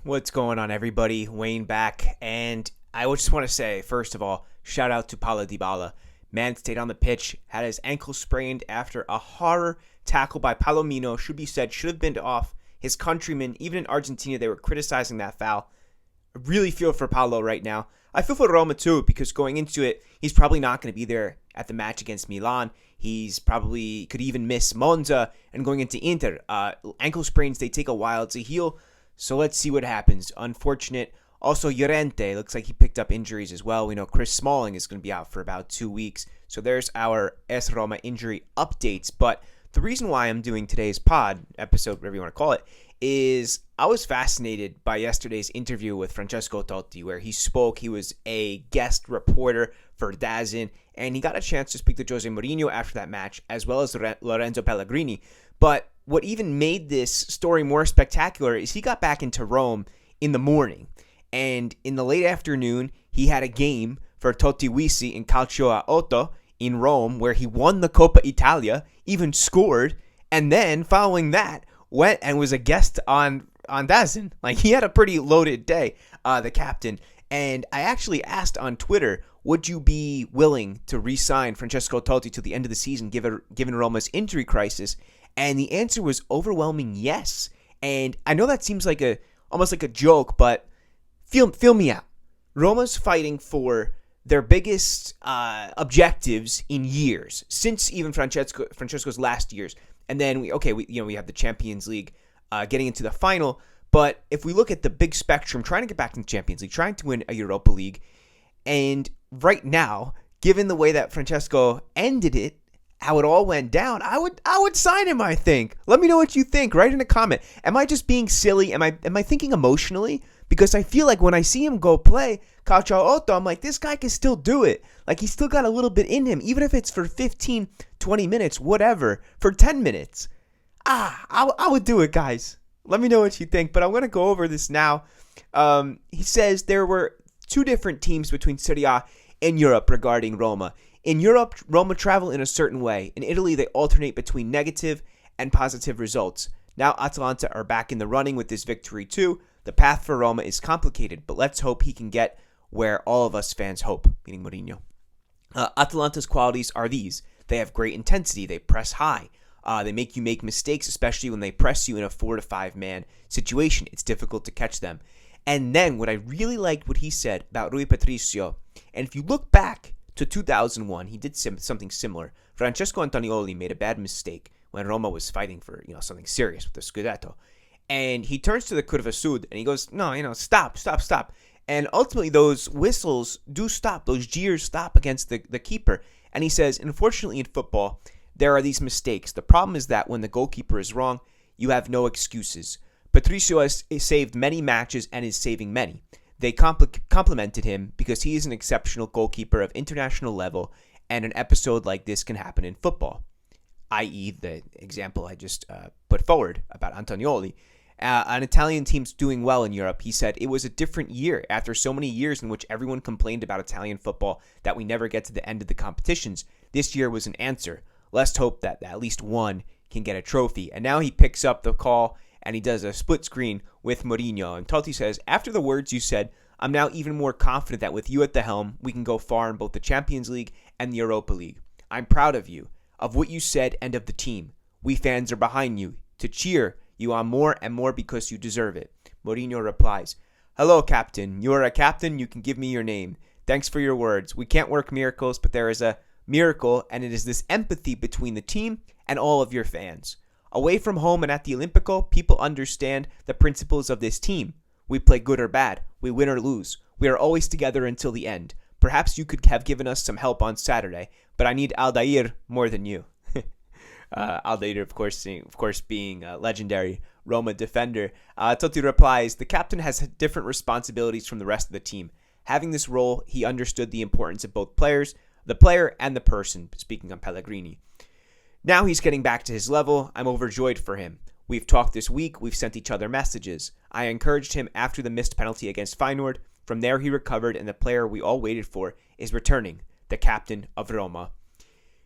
What's going on, everybody? Wayne back, and I just want to say, first of all, shout out to Paulo Dybala. Man stayed on the pitch, had his ankle sprained after a horror tackle by Palomino. Should be said, should have been off. His countrymen, even in Argentina, they were criticizing that foul. I really feel for Paulo right now. I feel for Roma too, because going into it, he's probably not going to be there at the match against Milan. He's probably could even miss Monza, and going into Inter. Ankle sprains, they take a while to heal. So let's see what happens. Unfortunate. Also, Llorente looks like he picked up injuries as well. We know Chris Smalling is going to be out for about 2 weeks. So there's our AS Roma injury updates. But the reason why I'm doing today's episode, whatever you want to call it, is I was fascinated by yesterday's interview with Francesco Totti, where he spoke. He was a guest reporter for DAZN, and he got a chance to speak to Jose Mourinho after that match, as well as Lorenzo Pellegrini. But what even made this story more spectacular is he got back into Rome in the morning. And in the late afternoon, he had a game for Totti Wisi in Calcio a Otto in Rome, where he won the Coppa Italia, even scored, and then following that, went and was a guest on DAZN. Like, he had a pretty loaded day, the captain. And I actually asked on Twitter, would you be willing to re-sign Francesco Totti to the end of the season, given Roma's injury crisis? And the answer was overwhelming yes. And I know that seems like almost like a joke, but feel me out. Roma's fighting for their biggest objectives in years, since even Francesco's last years. And then we have the Champions League getting into the final. But if we look at the big spectrum, trying to get back in the Champions League, trying to win a Europa League, and right now, given the way that Francesco ended it, how it all went down, I would sign him, I think. Let me know what you think. Write in a comment. Am I just being silly? Am I thinking emotionally? Because I feel like when I see him go play Calcio Otto, I'm like, this guy can still do it. Like, he's still got a little bit in him, even if it's for 15, 20 minutes, whatever, for 10 minutes. I would do it, guys. Let me know what you think, but I'm going to go over this now. He says there were two different teams between Serie A and Europe regarding Roma. In Europe, Roma travel in a certain way. In Italy, they alternate between negative and positive results. Now Atalanta are back in the running with this victory too. The path for Roma is complicated, but let's hope he can get where all of us fans hope, meaning Mourinho. Atalanta's qualities are these. They have great intensity. They press high. They make you make mistakes, especially when they press you in a 4 to 5 man situation. It's difficult to catch them. And then what I really liked what he said about Rui Patricio, and if you look back to 2001, he did something similar. Francesco Antonioli made a bad mistake when Roma was fighting for something serious with the Scudetto. And he turns to the Curva Sud and he goes, no, stop. And ultimately those whistles do stop. Those jeers stop against the keeper. And he says, unfortunately in football, there are these mistakes. The problem is that when the goalkeeper is wrong, you have no excuses. Patricio has saved many matches and is saving many. They complimented him because he is an exceptional goalkeeper of international level, and an episode like this can happen in football, i.e. the example I just put forward about Antonioli. An Italian team's doing well in Europe. He said it was a different year after so many years in which everyone complained about Italian football that we never get to the end of the competitions. This year was an answer. Let's hope that at least one can get a trophy. And now he picks up the call and he does a split screen with Mourinho. And Totti says, after the words you said, I'm now even more confident that with you at the helm, we can go far in both the Champions League and the Europa League. I'm proud of you, of what you said, and of the team. We fans are behind you to cheer you on more and more because you deserve it. Mourinho replies, hello, Captain. You are a captain. You can give me your name. Thanks for your words. We can't work miracles, but there is a miracle, and it is this empathy between the team and all of your fans. Away from home and at the Olimpico, people understand the principles of this team. We play good or bad. We win or lose. We are always together until the end. Perhaps you could have given us some help on Saturday, but I need Aldair more than you. Aldair, of course, being a legendary Roma defender. Totti replies, the captain has different responsibilities from the rest of the team. Having this role, he understood the importance of both players, the player and the person, speaking on Pellegrini. Now he's getting back to his level. I'm overjoyed for him. We've talked this week. We've sent each other messages. I encouraged him after the missed penalty against Feyenoord. From there, he recovered, and the player we all waited for is returning, the captain of Roma.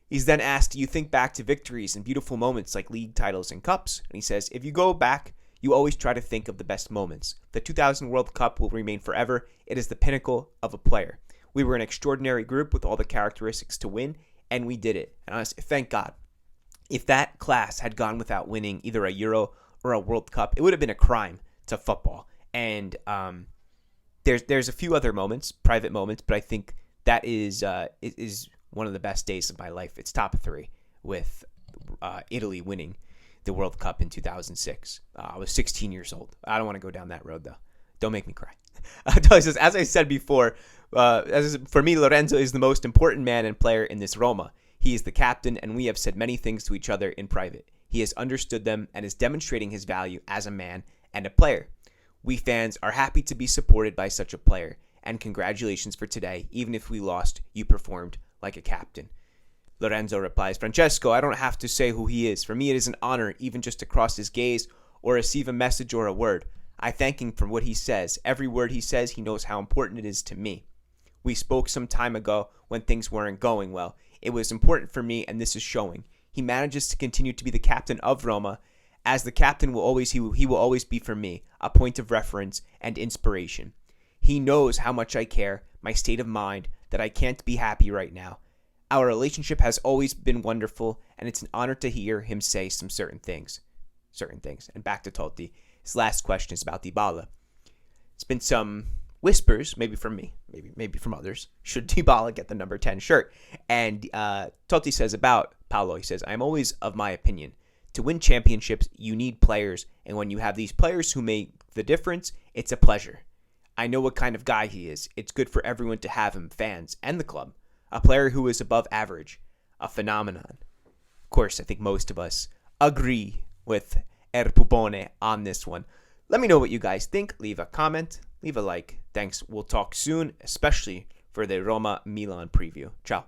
He's then asked, do you think back to victories and beautiful moments like league titles and cups? And he says, if you go back, You always try to think of the best moments. The 2000 World Cup will remain forever. It is the pinnacle of a player. We were an extraordinary group with all the characteristics to win, and we did it. And honestly, thank God. If that class had gone without winning either a Euro or a World Cup, it would have been a crime to football. And there's a few other moments, private moments, but I think that is one of the best days of my life. It's top 3 with Italy winning the World Cup in 2006. I was 16 years old. I don't want to go down that road, though. Don't make me cry. As I said before, for me, Lorenzo is the most important man and player in this Roma. He is the captain, and we have said many things to each other in private. He has understood them and is demonstrating his value as a man and a player. We fans are happy to be supported by such a player, and congratulations for today. Even if we lost, you performed like a captain. Lorenzo replies, Francesco, I don't have to say who he is. For me, it is an honor, even just to cross his gaze or receive a message or a word. I thank him for what he says. Every word he says, he knows how important it is to me. We spoke some time ago when things weren't going well. It was important for me, and this is showing. He manages to continue to be the captain of Roma. As the captain, he will always be for me, a point of reference and inspiration. He knows how much I care, my state of mind, that I can't be happy right now. Our relationship has always been wonderful, and it's an honor to hear him say some certain things. And back to Totti. His last question is about Dybala. It's been some whispers, maybe from me, maybe from others. Should Dybala get the number 10 shirt? And Totti says about Paolo, he says, I am always of my opinion. To win championships, you need players, and when you have these players who make the difference, it's a pleasure. I know what kind of guy he is. It's good for everyone to have him, fans and the club. A player who is above average, a phenomenon. Of course, I think most of us agree with Er Pupone on this one. Let me know what you guys think. Leave a comment, leave a like. Thanks. We'll talk soon, especially for the Roma-Milan preview. Ciao.